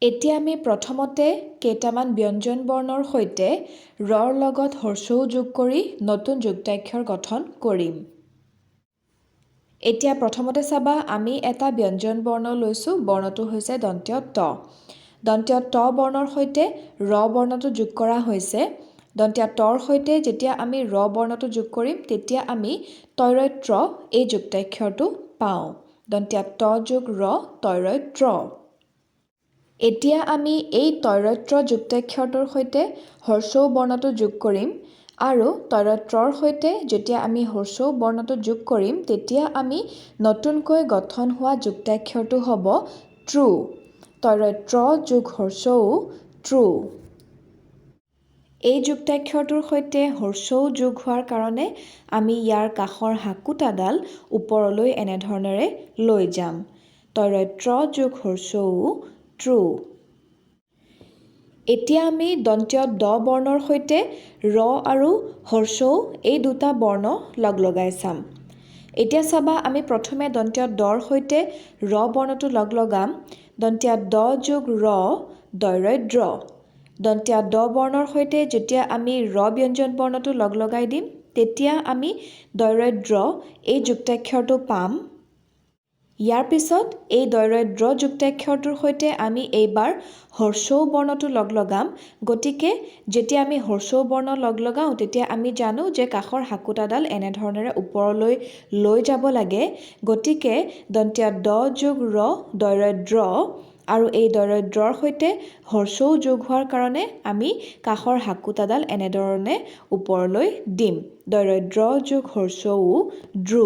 এতিয়া আমি প্ৰথমতে কেইটামান ব্যঞ্জন বৰ্ণৰ সৈতে ৰৰ লগত হ্ৰস্বও যোগ কৰি নতুন যুক্তাক্ষৰ গঠন কৰিম। এতিয়া প্ৰথমতে চাবা আমি এটা ব্যঞ্জন বৰ্ণ লৈছোঁ, বৰ্ণটো হৈছে দন্ত্য ত। দন্ত্য ত বৰ্ণৰ সৈতে ৰ বৰ্ণটো যোগ কৰা হৈছে। দন্ত্য তৰ সৈতে যেতিয়া আমি ৰ বৰ্ণটো যোগ কৰিম তেতিয়া আমি তৈৰত্ৰ এই যুক্তাক্ষৰটো পাওঁ। দন্ত্য ত যোগ ৰ তৈৰত্ৰ। এতিয়া আমি এই তৈৰত্ৰ যুক্তাক্ষৰটোৰ সৈতে হ্ৰস্বও বৰ্ণটো যোগ কৰিম আৰু তৈৰত্ৰৰ সৈতে যেতিয়া আমি হ্ৰস্বও বৰ্ণটো যোগ কৰিম তেতিয়া আমি নতুনকৈ গঠন হোৱা যুক্তাক্ষৰটো হ'ব ট্ৰু। তৈৰত্ৰ যোগ হ্ৰস্বও ট্ৰু। এই যুক্তাক্ষৰটোৰ সৈতে হ্ৰস্বও যোগ হোৱাৰ কাৰণে আমি ইয়াৰ কাষৰ হাকুটাডাল ওপৰলৈ এনেধৰণেৰে লৈ যাম। তৈৰত্ৰ যোগ হ্ৰস্বও ট্ৰু। এতিয়া আমি দন্ত্য দ বৰ্ণৰ সৈতে ৰ আৰু হ্ৰস্বও এই দুটা বৰ্ণ লগাই চাম। এতিয়া চাবা আমি প্ৰথমে দন্ত্য দৰ সৈতে ৰ বৰ্ণটো লগাম। দন্ত্য দ যোগ ৰ দৈৰদ্ৰ। দন্ত্য দ বৰ্ণৰ সৈতে যেতিয়া আমি ৰ ব্যঞ্জন বৰ্ণটো লগাই দিম তেতিয়া আমি দৈৰদ্ৰ এই যুক্তাক্ষৰটো পাম। ইয়াৰ পিছত এই দৈৰদ্ৰ যুক্তাক্ষৰটোৰ সৈতে আমি এইবাৰ হ্ৰস্বও বৰ্ণটো লগাম। গতিকে যেতিয়া আমি হ্ৰস্বও বৰ্ণ লগাওঁ তেতিয়া আমি জানো যে কাষৰ হাকুটাডাল এনেধৰণেৰে ওপৰলৈ লৈ যাব লাগে। গতিকে দন্ত্য দ যোগ ৰ দৈৰদ্ৰ আৰু এই দৈৰদ্ৰৰ সৈতে হ্ৰস্বও যোগ হোৱাৰ কাৰণে আমি কাষৰ হাকুটাডাল এনেধৰণে ওপৰলৈ দিম। দৈৰদ্ৰ যোগ হ্ৰস্বও দ্ৰু।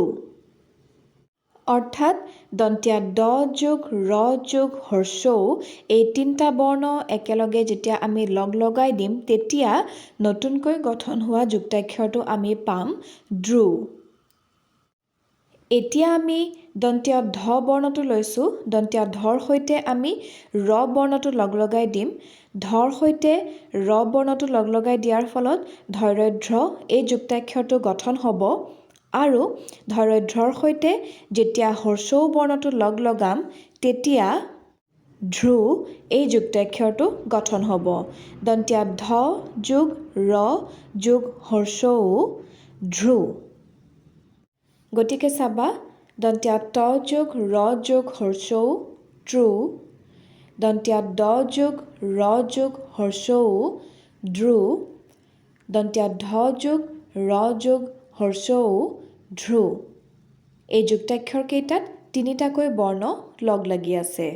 অৰ্থাৎ দন্ত্য দ যোগ ৰ যোগ হ্ৰস্বও এই তিনিটা বৰ্ণ একেলগে যেতিয়া আমি লগাই দিম তেতিয়া নতুনকৈ গঠন হোৱা যুক্তাক্ষৰটো আমি পাম দ্ৰু। এতিয়া আমি দন্ত্য ধ বৰ্ণটো লৈছোঁ। দন্ত্য ধৰ সৈতে আমি ৰ বৰ্ণটো লগাই দিম। ধৰ সৈতে ৰ বৰ্ণটো লগাই দিয়াৰ ফলত ধৈৰদ্ৰ এই যুক্তাক্ষৰটো গঠন হ'ব আৰু ধৈৰদ্ৰৰ সৈতে যেতিয়া হ্ৰস্বও বৰ্ণটো লগাম তেতিয়া দ্ৰু এই যুক্তাক্ষৰটো গঠন হ'ব। দন্ত্য ধ যোগ ৰ যোগ হ্ৰস্বও দ্ৰু। গতিকে চাবা দন্ত্য ত যোগ ৰ যোগ হ্ৰস্বও ট্ৰু। দন্ত্য দ যোগ ৰ যোগ হ্ৰস্বও দ্ৰু। দন্ত্য ধ যোগ ৰ যোগ হ্ৰস্বও দ্ৰু। এই যুক্তাক্ষৰ কেইটাত তিনিটাকৈ বৰ্ণ লাগি আছে।